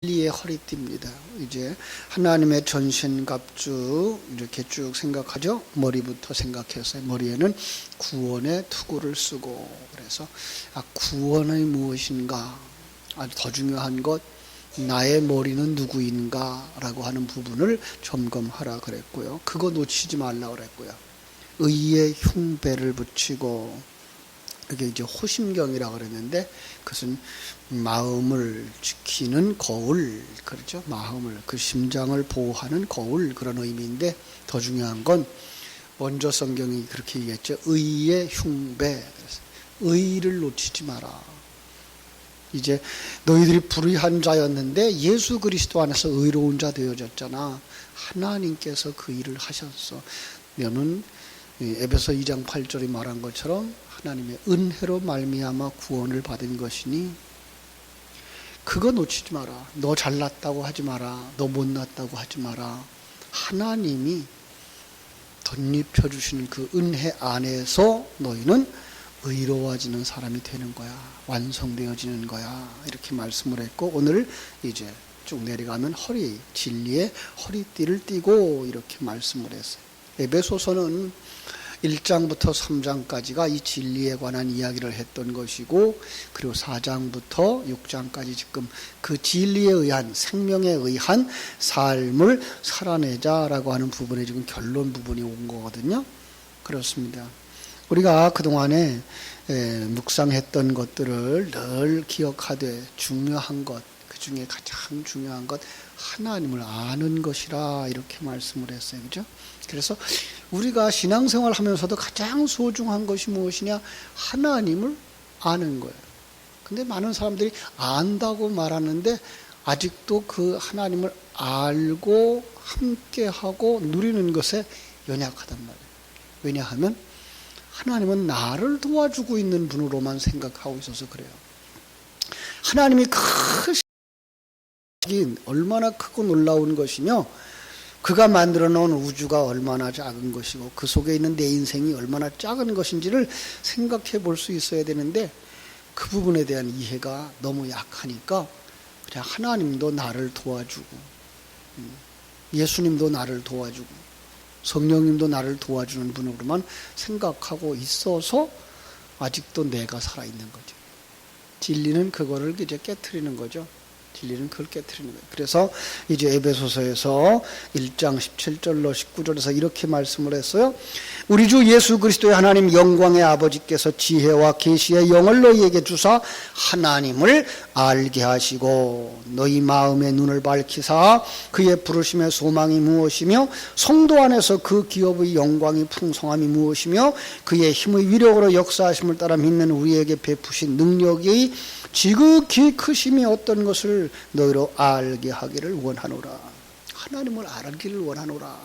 진리의 허리띠입니다. 이제 하나님의 전신갑주 이렇게 쭉 생각하죠. 머리부터 생각해서 머리에는 구원의 투구를 쓰고, 그래서 구원이 무엇인가, 아주 더 중요한 것, 나의 머리는 누구인가라고 하는 부분을 점검하라 그랬고요. 그거 놓치지 말라 그랬고요. 의의 흉배를 붙이고, 이게 이제 호심경이라고 그랬는데, 그것은 마음을 지키는 거울, 그렇죠? 마음을, 그 심장을 보호하는 거울, 그런 의미인데, 더 중요한 건 먼저 성경이 그렇게 얘기했죠. 의의 흉배. 의를 놓치지 마라. 이제 너희들이 불의한 자였는데 예수 그리스도 안에서 의로운 자 되어졌잖아. 하나님께서 그 일을 하셨어. 너는 에베소 2장 8절이 말한 것처럼 하나님의 은혜로 말미암아 구원을 받은 것이니 그거 놓치지 마라. 너 잘났다고 하지 마라. 너 못났다고 하지 마라. 하나님이 덧입혀 주시는 그 은혜 안에서 너희는 의로워지는 사람이 되는 거야. 완성되어지는 거야. 이렇게 말씀을 했고, 오늘 이제 쭉 내려가면 진리의 허리띠를 띠고 이렇게 말씀을 했어요. 에베소서는 1장부터 3장까지가 이 진리에 관한 이야기를 했던 것이고, 그리고 4장부터 6장까지 지금 그 진리에 의한, 생명에 의한 삶을 살아내자라고 하는 부분에 지금 결론 부분이 온 거거든요. 그렇습니다. 우리가 그동안에 묵상했던 것들을 늘 기억하되, 중요한 것, 그 중에 가장 중요한 것, 하나님을 아는 것이라 이렇게 말씀을 했어요. 그죠? 그래서 우리가 신앙생활 하면서도 가장 소중한 것이 무엇이냐? 하나님을 아는 거예요. 근데 많은 사람들이 안다고 말하는데 아직도 그 하나님을 알고 함께하고 누리는 것에 연약하단 말이에요. 왜냐하면 하나님은 나를 도와주고 있는 분으로만 생각하고 있어서 그래요. 하나님이 얼마나 크고 놀라운 것이며, 그가 만들어 놓은 우주가 얼마나 작은 것이고 그 속에 있는 내 인생이 얼마나 작은 것인지를 생각해 볼 수 있어야 되는데, 그 부분에 대한 이해가 너무 약하니까 그냥 하나님도 나를 도와주고, 예수님도 나를 도와주고, 성령님도 나를 도와주는 분으로만 생각하고 있어서 아직도 내가 살아있는 거죠. 진리는 그거를 이제 깨트리는 거죠. 진리는 그걸 깨트리는 거예요. 그래서 이제 에베소서에서 1장 17절로 19절에서 이렇게 말씀을 했어요. 우리 주 예수 그리스도의 하나님 영광의 아버지께서 지혜와 계시의 영을 너희에게 주사 하나님을 알게 하시고, 너희 마음의 눈을 밝히사 그의 부르심의 소망이 무엇이며 성도 안에서 그 기업의 영광이 풍성함이 무엇이며 그의 힘의 위력으로 역사하심을 따라 믿는 우리에게 베푸신 능력이 지극히 크심이 어떤 것을 너희로 알게 하기를 원하노라. 하나님을 알기를 원하노라.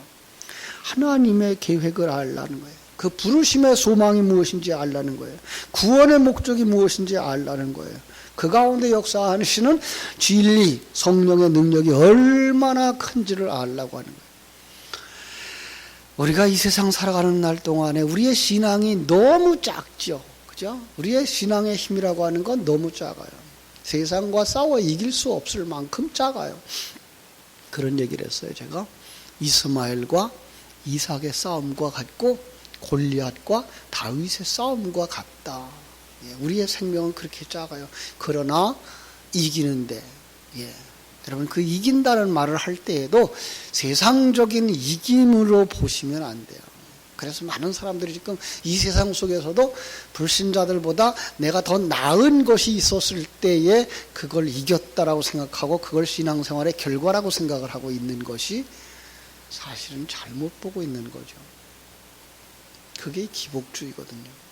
하나님의 계획을 알라는 거예요. 그 부르심의 소망이 무엇인지 알라는 거예요. 구원의 목적이 무엇인지 알라는 거예요. 그 가운데 역사하시는 진리, 성령의 능력이 얼마나 큰지를 알라고 하는 거예요. 우리가 이 세상 살아가는 날 동안에 우리의 신앙이 너무 작죠. 그죠? 우리의 신앙의 힘이라고 하는 건 너무 작아요. 세상과 싸워 이길 수 없을 만큼 작아요. 그런 얘기를 했어요. 제가 이스마엘과 이삭의 싸움과 같고 골리앗과 다윗의 싸움과 같다. 우리의 생명은 그렇게 작아요. 그러나 이기는데, 여러분, 그 이긴다는 말을 할 때에도 세상적인 이김으로 보시면 안 돼요. 그래서 많은 사람들이 지금 이 세상 속에서도 불신자들보다 내가 더 나은 것이 있었을 때에 그걸 이겼다라고 생각하고 그걸 신앙생활의 결과라고 생각을 하고 있는 것이 사실은 잘못 보고 있는 거죠. 그게 기복주의거든요.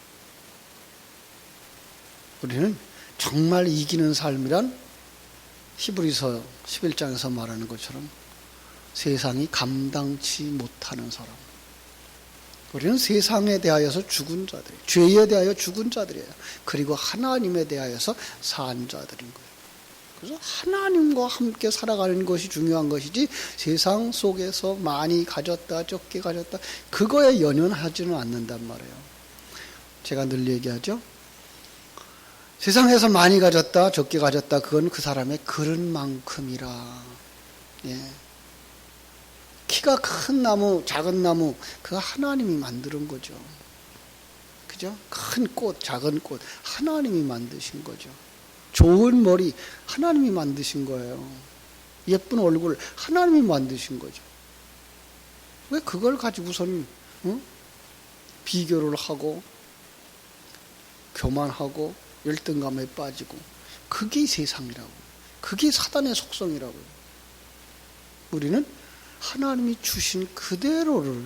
우리는 정말 이기는 삶이란 히브리서 11장에서 말하는 것처럼 세상이 감당치 못하는 사람. 우리는 세상에 대하여서 죽은 자들이에요. 죄에 대하여 죽은 자들이에요. 그리고 하나님에 대하여서 산 자들인 거예요. 그래서 하나님과 함께 살아가는 것이 중요한 것이지, 세상 속에서 많이 가졌다 적게 가졌다 그거에 연연하지는 않는단 말이에요. 제가 늘 얘기하죠. 세상에서 많이 가졌다, 적게 가졌다, 그건 그 사람의 그릇만큼이라. 예. 키가 큰 나무, 작은 나무, 그거 하나님이 만드는 거죠. 그죠? 큰 꽃, 작은 꽃, 하나님이 만드신 거죠. 좋은 머리, 하나님이 만드신 거예요. 예쁜 얼굴, 하나님이 만드신 거죠. 왜 그걸 가지고선 비교를 하고 교만하고 열등감에 빠지고, 그게 세상이라고, 그게 사단의 속성이라고. 우리는 하나님이 주신 그대로를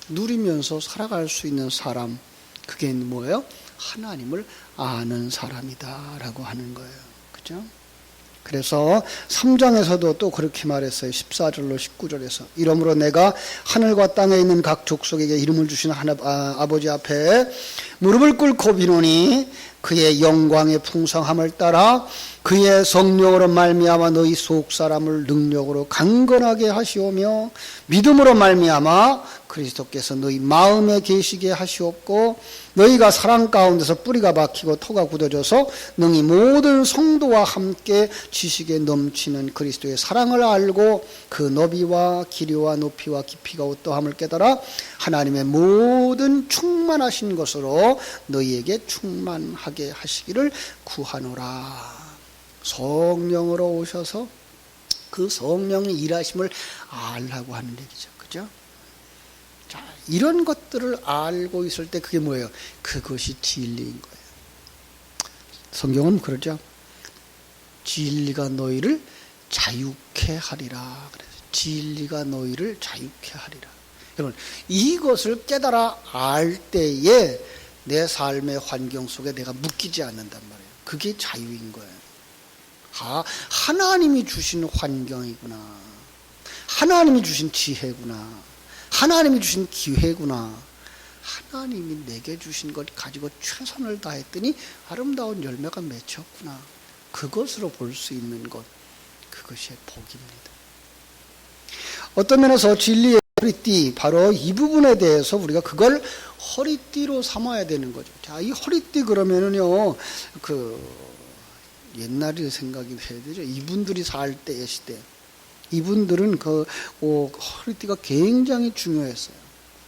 누리면서 살아갈 수 있는 사람, 그게 뭐예요? 하나님을 아는 사람이다라고 하는 거예요. 그죠? 그래서 3장에서도 또 그렇게 말했어요. 14절로 19절에서. 이러므로 내가 하늘과 땅에 있는 각 족속에게 이름을 주신 아버지 앞에 무릎을 꿇고 비노니 그의 영광의 풍성함을 따라 그의 성령으로 말미암아 너희 속 사람을 능력으로 강건하게 하시오며 믿음으로 말미암아 그리스도께서 너희 마음에 계시게 하시옵고 너희가 사랑 가운데서 뿌리가 박히고 토가 굳어져서 능히 모든 성도와 함께 지식에 넘치는 그리스도의 사랑을 알고 그 너비와 길이와 높이와 깊이가 어떠함을 깨달아 하나님의 모든 충만하신 것으로 너희에게 충만하게 하시기를 구하노라. 성령으로 오셔서 그 성령의 일하심을 알라고 하는 얘기죠. 그죠? 자, 이런 것들을 알고 있을 때 그게 뭐예요? 그것이 진리인 거예요. 성경은 그러죠. 진리가 너희를 자유케 하리라. 그래서 진리가 너희를 자유케 하리라. 여러분, 이것을 깨달아 알 때에 내 삶의 환경 속에 내가 묶이지 않는단 말이에요. 그게 자유인 거예요. 아, 하나님이 주신 환경이구나. 하나님이 주신 지혜구나. 하나님이 주신 기회구나. 하나님이 내게 주신 것 가지고 최선을 다했더니 아름다운 열매가 맺혔구나. 그것으로 볼 수 있는 것, 그것이 복입니다. 어떤 면에서 진리의 허리띠, 바로 이 부분에 대해서 우리가 그걸 허리띠로 삼아야 되는 거죠. 자, 이 허리띠 그러면은요, 옛날에 생각이 해야 되죠. 이분들이 살 때의 시대. 이분들은 허리띠가 굉장히 중요했어요.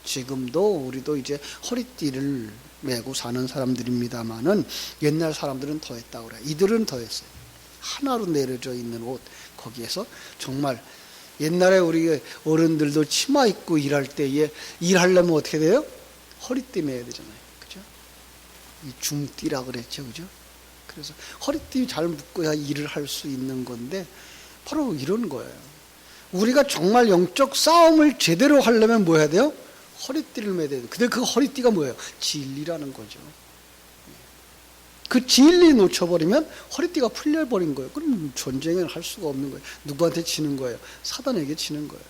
지금도 우리도 이제 허리띠를 메고 사는 사람들입니다만은 옛날 사람들은 더 했다고 그래요. 이들은 더 했어요. 하나로 내려져 있는 옷, 거기에서 정말 옛날에 우리 어른들도 치마 입고 일할 때에 일하려면 어떻게 돼요? 허리띠 매야 되잖아요. 그죠? 이 중띠라 그랬죠. 그죠? 그래서 허리띠 잘 묶어야 일을 할 수 있는 건데 바로 이런 거예요. 우리가 정말 영적 싸움을 제대로 하려면 뭐 해야 돼요? 허리띠를 매야 돼요. 근데 그 허리띠가 뭐예요? 진리라는 거죠. 그 진리 놓쳐버리면 허리띠가 풀려버린 거예요. 그럼 전쟁을 할 수가 없는 거예요. 누구한테 치는 거예요? 사단에게 치는 거예요.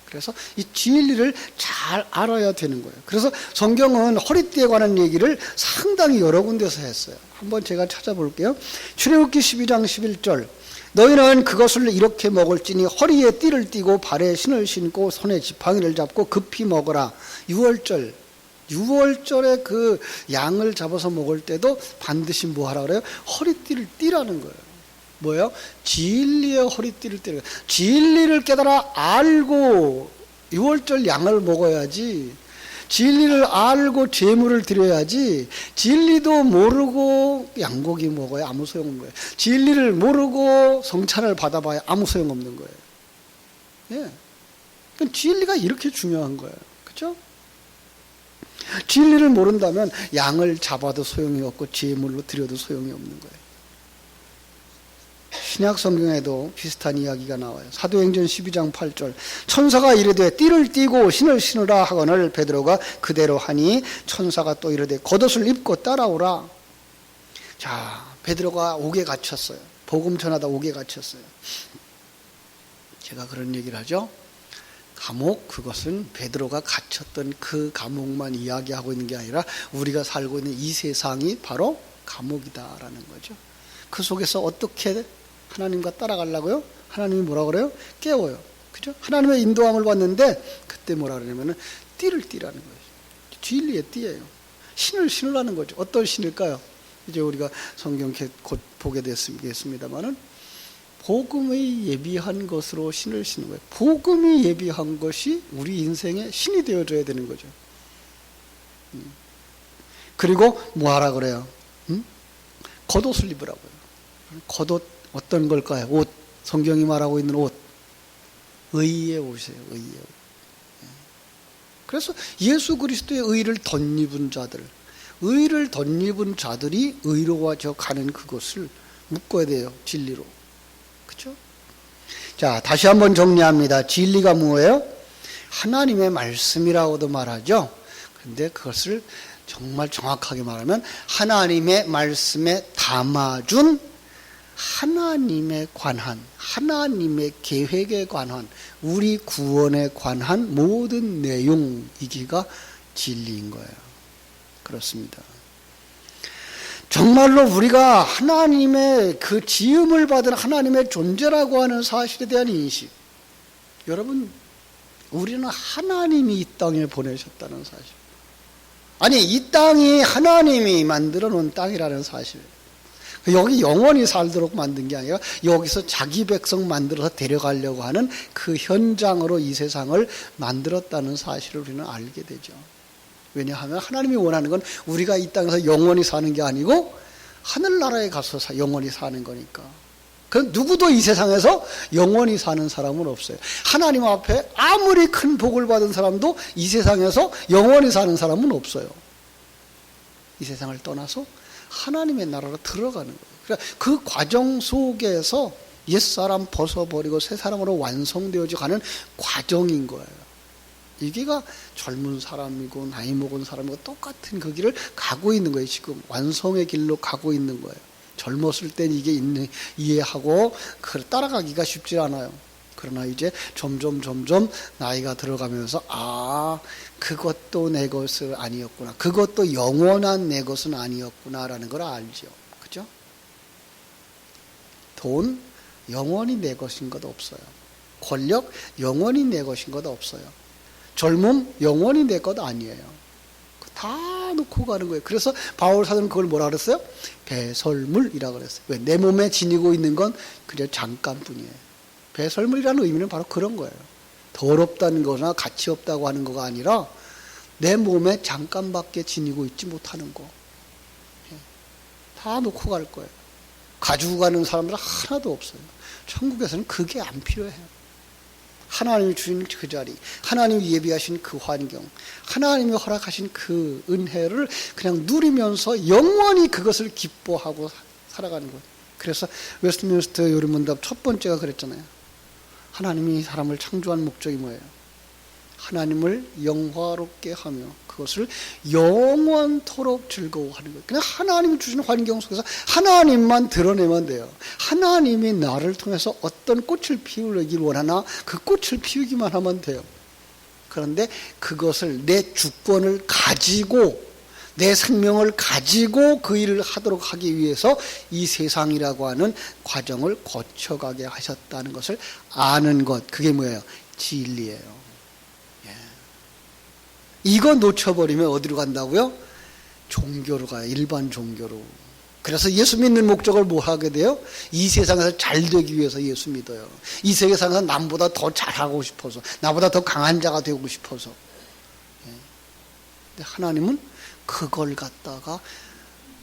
그래서 이 진리를 잘 알아야 되는 거예요. 그래서 성경은 허리띠에 관한 얘기를 상당히 여러 군데서 했어요. 한번 제가 찾아볼게요. 출애굽기 12장 11절. 너희는 그것을 이렇게 먹을지니 허리에 띠를 띠고 발에 신을 신고 손에 지팡이를 잡고 급히 먹어라. 6월절에 그 양을 잡아서 먹을 때도 반드시 뭐 하라 그래요? 허리띠를 띠라는 거예요. 뭐예요? 진리의 허리띠를 띠는 거예요. 진리를 깨달아 알고 6월절 양을 먹어야지. 진리를 알고 제물을 드려야지. 진리도 모르고 양고기 먹어야 아무 소용없는 거예요. 진리를 모르고 성찬을 받아봐야 아무 소용없는 거예요. 예. 그러니까 진리가 이렇게 중요한 거예요. 그렇죠? 진리를 모른다면 양을 잡아도 소용이 없고 제물로 드려도 소용이 없는 거예요. 신약 성경에도 비슷한 이야기가 나와요. 사도행전 12장 8절. 천사가 이르되 띠를 띠고 신을 신으라 하거늘 베드로가 그대로 하니 천사가 또 이르되 겉옷을 입고 따라오라. 자, 베드로가 옥에 갇혔어요. 복음 전하다 옥에 갇혔어요. 제가 그런 얘기를 하죠. 감옥, 그것은 베드로가 갇혔던 그 감옥만 이야기하고 있는 게 아니라 우리가 살고 있는 이 세상이 바로 감옥이다라는 거죠. 그 속에서 어떻게 하나님과 따라가려고요? 하나님이 뭐라 그래요? 깨워요. 그죠? 하나님의 인도함을 받는데 그때 뭐라 그러냐면은 띠를 띠라는 거예요. 진리의 띠예요. 신을 신으라는 거죠. 어떤 신일까요? 이제 우리가 성경 곧 보게 됐습니다만은 복음의 예비한 것으로 신을 신는 거예요. 복음이 예비한 것이 우리 인생의 신이 되어줘야 되는 거죠. 그리고 뭐하라 그래요? 겉옷을 입으라고요. 겉옷 어떤 걸까요? 옷. 성경이 말하고 있는 옷. 의의 옷이에요. 의의 옷. 그래서 예수 그리스도의 의를 덧입은 자들, 의를 덧입은 자들이 의로워져 가는 그것을 묶어야 돼요. 진리로. 그렇죠? 자, 다시 한번 정리합니다. 진리가 뭐예요? 하나님의 말씀이라고도 말하죠. 근데 그것을 정말 정확하게 말하면 하나님의 말씀에 담아준 하나님에 관한, 하나님의 계획에 관한, 우리 구원에 관한 모든 내용이기가 진리인 거예요. 그렇습니다. 정말로 우리가 하나님의 그 지음을 받은 하나님의 존재라고 하는 사실에 대한 인식. 여러분, 우리는 하나님이 이 땅에 보내셨다는 사실. 아니, 이 땅이 하나님이 만들어 놓은 땅이라는 사실. 여기 영원히 살도록 만든 게 아니라 여기서 자기 백성 만들어서 데려가려고 하는 그 현장으로 이 세상을 만들었다는 사실을 우리는 알게 되죠. 왜냐하면 하나님이 원하는 건 우리가 이 땅에서 영원히 사는 게 아니고 하늘나라에 가서 영원히 사는 거니까. 그 누구도 이 세상에서 영원히 사는 사람은 없어요. 하나님 앞에 아무리 큰 복을 받은 사람도 이 세상에서 영원히 사는 사람은 없어요. 이 세상을 떠나서 하나님의 나라로 들어가는 거예요. 그러니까 그 과정 속에서 옛사람 벗어버리고 새 사람으로 완성되어져 가는 과정인 거예요. 이게가 젊은 사람이고 나이 먹은 사람이고 똑같은 그 길을 가고 있는 거예요. 지금 완성의 길로 가고 있는 거예요. 젊었을 땐 이게 이해하고 따라가기가 쉽지 않아요. 그러나 이제 점점 나이가 들어가면서 그것도 내 것은 아니었구나. 그것도 영원한 내 것은 아니었구나라는 걸 알죠. 그죠? 돈 영원히 내 것인 것 없어요. 권력 영원히 내 것인 것 없어요. 젊음 영원히 내 것 아니에요. 다 놓고 가는 거예요. 그래서 바울 사도는 그걸 뭐라 그랬어요? 배설물이라고 그랬어요. 왜? 내 몸에 지니고 있는 건 그저 잠깐뿐이에요. 배설물이라는 의미는 바로 그런 거예요. 더럽다는 거나 가치 없다고 하는 거가 아니라 내 몸에 잠깐밖에 지니고 있지 못하는 거. 다 놓고 갈 거예요. 가지고 가는 사람들은 하나도 없어요. 천국에서는 그게 안 필요해요. 하나님이 주신 그 자리, 하나님이 예비하신 그 환경, 하나님이 허락하신 그 은혜를 그냥 누리면서 영원히 그것을 기뻐하고 살아가는 거예요. 그래서 웨스트민스터 요리문답 첫 번째가 그랬잖아요. 하나님이 사람을 창조한 목적이 뭐예요? 하나님을 영화롭게 하며 그것을 영원토록 즐거워하는 거예요. 그냥 하나님이 주신 환경 속에서 하나님만 드러내면 돼요. 하나님이 나를 통해서 어떤 꽃을 피우길 원하나 그 꽃을 피우기만 하면 돼요. 그런데 그것을 내 주권을 가지고 내 생명을 가지고 그 일을 하도록 하기 위해서 이 세상이라고 하는 과정을 거쳐가게 하셨다는 것을 아는 것, 그게 뭐예요? 진리예요. 이거 놓쳐버리면 어디로 간다고요? 종교로 가요. 일반 종교로. 그래서 예수 믿는 목적을 뭐 하게 돼요? 이 세상에서 잘 되기 위해서 예수 믿어요. 이 세상에서 남보다 더 잘하고 싶어서, 나보다 더 강한 자가 되고 싶어서. 근데 하나님은 그걸 갖다가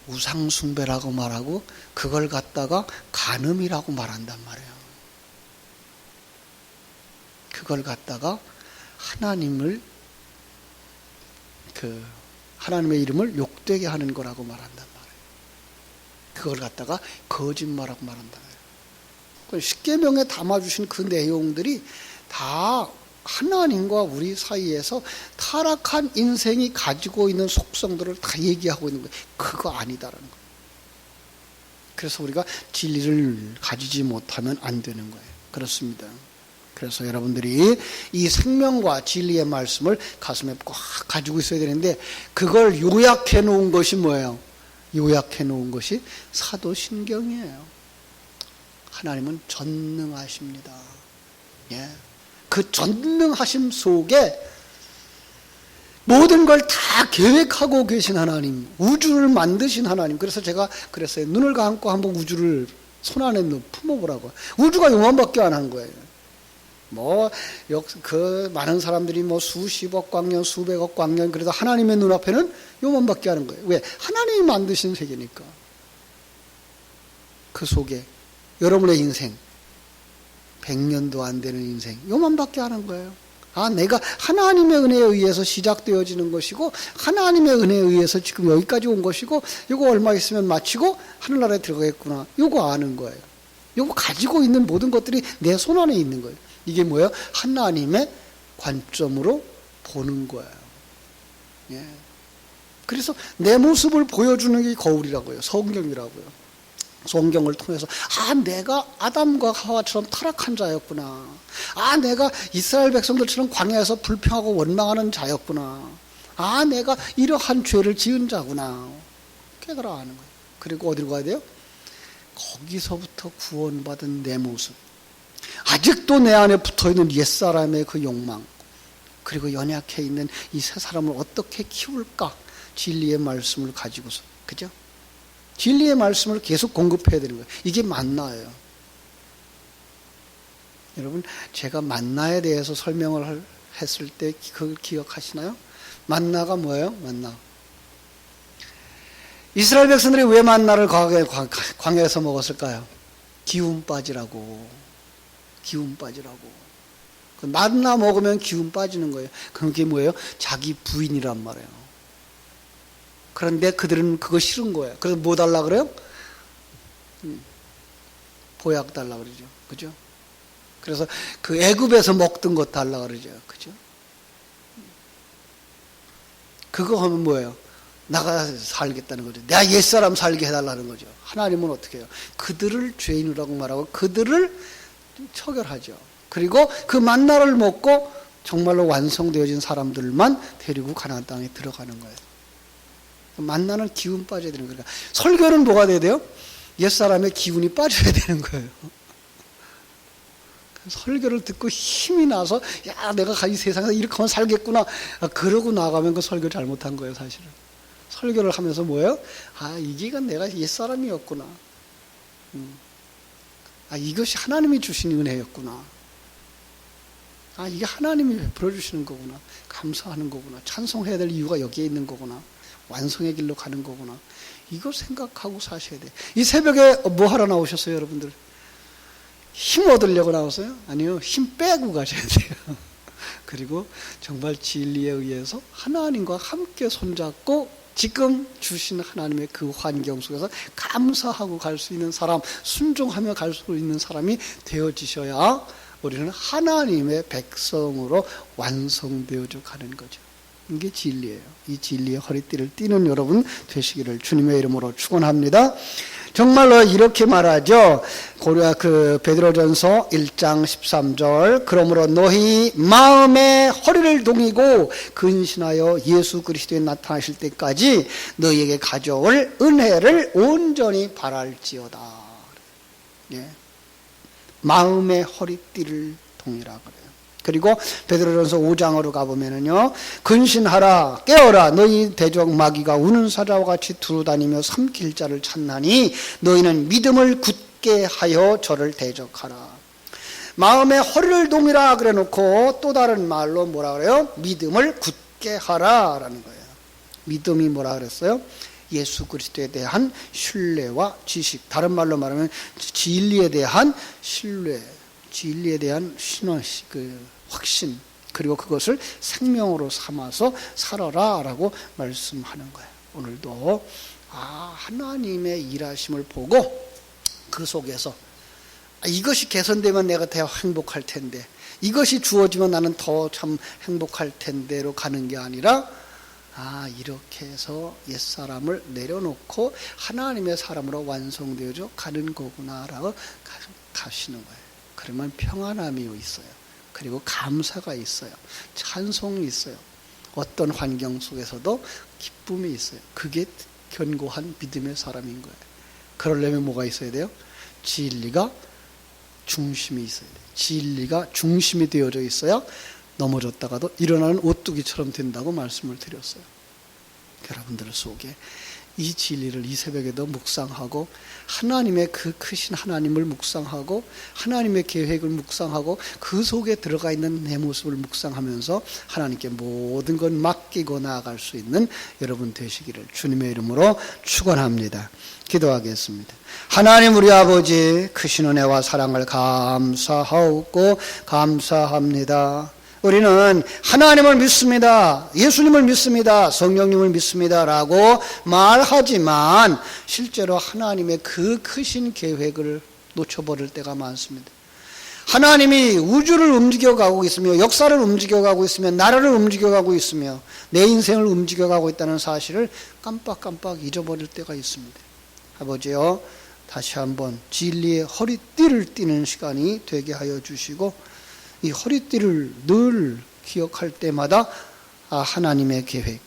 우상숭배라고 말하고 그걸 갖다가 간음이라고 말한단 말이에요. 그걸 갖다가 하나님의 이름을 욕되게 하는 거라고 말한단 말이에요. 그걸 갖다가 거짓말하고 말한다. 십계명에 담아주신 그 내용들이 다 하나님과 우리 사이에서 타락한 인생이 가지고 있는 속성들을 다 얘기하고 있는 거예요. 그거 아니다라는 거예요. 그래서 우리가 진리를 가지지 못하면 안 되는 거예요. 그렇습니다. 그래서 여러분들이 이 생명과 진리의 말씀을 가슴에 꽉 가지고 있어야 되는데 그걸 요약해 놓은 것이 뭐예요? 요약해 놓은 것이 사도신경이에요. 하나님은 전능하십니다. 그 전능하심 속에 모든 걸 다 계획하고 계신 하나님, 우주를 만드신 하나님. 그래서 제가 그랬어요. 눈을 감고 한번 우주를 손 안에 품어보라고. 우주가 요만밖에 안 한 거예요. 많은 사람들이 수십억 광년, 수백억 광년, 그래도 하나님의 눈앞에는 요만밖에 하는 거예요. 왜? 하나님이 만드신 세계니까. 그 속에 여러분의 인생, 100년도 안 되는 인생, 요만밖에 하는 거예요. 내가 하나님의 은혜에 의해서 시작되어지는 것이고, 하나님의 은혜에 의해서 지금 여기까지 온 것이고, 요거 얼마 있으면 마치고 하늘나라에 들어가겠구나. 요거 아는 거예요. 요거 가지고 있는 모든 것들이 내 손 안에 있는 거예요. 이게 뭐예요? 하나님의 관점으로 보는 거예요. 예. 그래서 내 모습을 보여주는 게 거울이라고요. 성경이라고요. 성경을 통해서 내가 아담과 하와처럼 타락한 자였구나. 내가 이스라엘 백성들처럼 광야에서 불평하고 원망하는 자였구나. 내가 이러한 죄를 지은 자구나. 깨달아 아는 거예요. 그리고 어디로 가야 돼요? 거기서부터 구원받은 내 모습, 아직도 내 안에 붙어있는 옛사람의 그 욕망, 그리고 연약해 있는 이 새 사람을 어떻게 키울까? 진리의 말씀을 가지고서, 그죠? 진리의 말씀을 계속 공급해야 되는 거예요. 이게 만나예요. 여러분, 제가 만나에 대해서 설명을 했을 때 그걸 기억하시나요? 만나가 뭐예요? 만나. 이스라엘 백성들이 왜 만나를 광야에서 먹었을까요? 기운 빠지라고. 기운 빠지라고. 만나 먹으면 기운 빠지는 거예요. 그게 뭐예요? 자기 부인이란 말이에요. 그런데 그들은 그거 싫은 거예요. 그래서 뭐 달라 그래요? 보약 달라 그러죠. 그죠? 그래서 그 애굽에서 먹던 것 달라 그러죠. 그죠? 그거 하면 뭐예요? 나가 살겠다는 거죠. 내가 옛사람 살게 해달라는 거죠. 하나님은 어떻게 해요? 그들을 죄인이라고 말하고 그들을 처결하죠. 그리고 그 만나를 먹고 정말로 완성되어진 사람들만 데리고 가나안 땅에 들어가는 거예요. 만나는 기운 빠져야 되는 거예요. 설교는 뭐가 돼야 돼요? 옛사람의 기운이 빠져야 되는 거예요. 설교를 듣고 힘이 나서 내가 이 세상에서 이렇게 하면 살겠구나. 그러고 나가면 그 설교 잘못한 거예요, 사실은. 설교를 하면서 뭐예요? 이게 내가 옛사람이었구나. 이것이 하나님이 주신 은혜였구나. 이게 하나님이 베풀어 주시는 거구나. 감사하는 거구나. 찬송해야 될 이유가 여기에 있는 거구나. 완성의 길로 가는 거구나. 이거 생각하고 사셔야 돼. 이 새벽에 뭐 하러 나오셨어요, 여러분들? 힘 얻으려고 나왔어요? 아니요. 힘 빼고 가셔야 돼요. 그리고 정말 진리에 의해서 하나님과 함께 손잡고 지금 주신 하나님의 그 환경 속에서 감사하고 갈 수 있는 사람, 순종하며 갈 수 있는 사람이 되어지셔야 우리는 하나님의 백성으로 완성되어져 가는 거죠. 이게 진리예요. 이 진리의 허리띠를 띠는 여러분 되시기를 주님의 이름으로 축원합니다. 정말로 이렇게 말하죠. 베드로전서 1장 13절. 그러므로 너희 마음의 허리를 동이고 근신하여 예수 그리스도에 나타나실 때까지 너희에게 가져올 은혜를 온전히 바랄지어다. 예. 마음의 허리띠를 동이라 그래요. 그리고 베드로전서 5장으로 가보면은요, 근신하라, 깨어라, 너희 대적 마귀가 우는 사자와 같이 두루다니며 삼킬 자를 찾나니 너희는 믿음을 굳게 하여 저를 대적하라. 마음의 허리를 동이라 그래 놓고 또 다른 말로 뭐라 그래요? 믿음을 굳게 하라 라는 거예요. 믿음이 뭐라 그랬어요? 예수 그리스도에 대한 신뢰와 지식, 다른 말로 말하면 진리에 대한 신뢰, 진리에 대한 확신, 그리고 그것을 생명으로 삼아서 살아라 라고 말씀하는 거예요. 오늘도 하나님의 일하심을 보고 그 속에서 이것이 개선되면 내가 더 행복할 텐데, 이것이 주어지면 나는 더 참 행복할 텐데로 가는 게 아니라 이렇게 해서 옛사람을 내려놓고 하나님의 사람으로 완성되어져 가는 거구나라고 가시는 거예요. 그러면 평안함이 있어요. 그리고 감사가 있어요. 찬송이 있어요. 어떤 환경 속에서도 기쁨이 있어요. 그게 견고한 믿음의 사람인 거예요. 그러려면 뭐가 있어야 돼요? 진리가 중심이 있어야 돼요. 진리가 중심이 되어져 있어야 넘어졌다가도 일어나는 오뚜기처럼 된다고 말씀을 드렸어요. 여러분들 속에 이 진리를 이 새벽에도 묵상하고 하나님의 그 크신 하나님을 묵상하고 하나님의 계획을 묵상하고 그 속에 들어가 있는 내 모습을 묵상하면서 하나님께 모든 걸 맡기고 나아갈 수 있는 여러분 되시기를 주님의 이름으로 축원합니다. 기도하겠습니다. 하나님 우리 아버지 크신 은혜와 사랑을 감사하고 감사합니다. 우리는 하나님을 믿습니다. 예수님을 믿습니다. 성령님을 믿습니다. 라고 말하지만 실제로 하나님의 그 크신 계획을 놓쳐버릴 때가 많습니다. 하나님이 우주를 움직여가고 있으며 역사를 움직여가고 있으며 나라를 움직여가고 있으며 내 인생을 움직여가고 있다는 사실을 깜빡깜빡 잊어버릴 때가 있습니다. 아버지여, 다시 한번 진리의 허리띠를 띠는 시간이 되게 하여 주시고 이 허리띠를 늘 기억할 때마다 하나님의 계획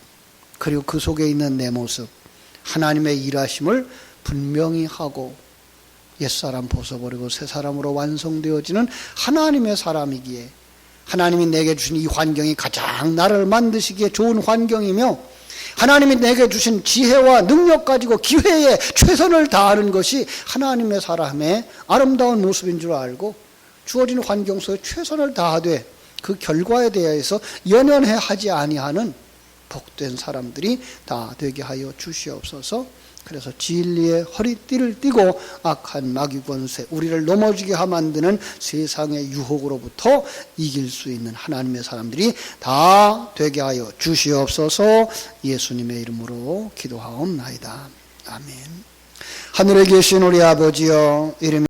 그리고 그 속에 있는 내 모습 하나님의 일하심을 분명히 하고 옛사람 벗어버리고 새사람으로 완성되어지는 하나님의 사람이기에 하나님이 내게 주신 이 환경이 가장 나를 만드시기에 좋은 환경이며 하나님이 내게 주신 지혜와 능력 가지고 기회에 최선을 다하는 것이 하나님의 사람의 아름다운 모습인 줄 알고 주어진 환경 속에 최선을 다하되 그 결과에 대해서 연연해 하지 아니하는 복된 사람들이 다 되게 하여 주시옵소서. 그래서 진리의 허리띠를 띠고 악한 마귀 권세 우리를 넘어지게 만드는 세상의 유혹으로부터 이길 수 있는 하나님의 사람들이 다 되게 하여 주시옵소서. 예수님의 이름으로 기도하옵나이다. 아멘. 하늘에 계신 우리 아버지여, 이름이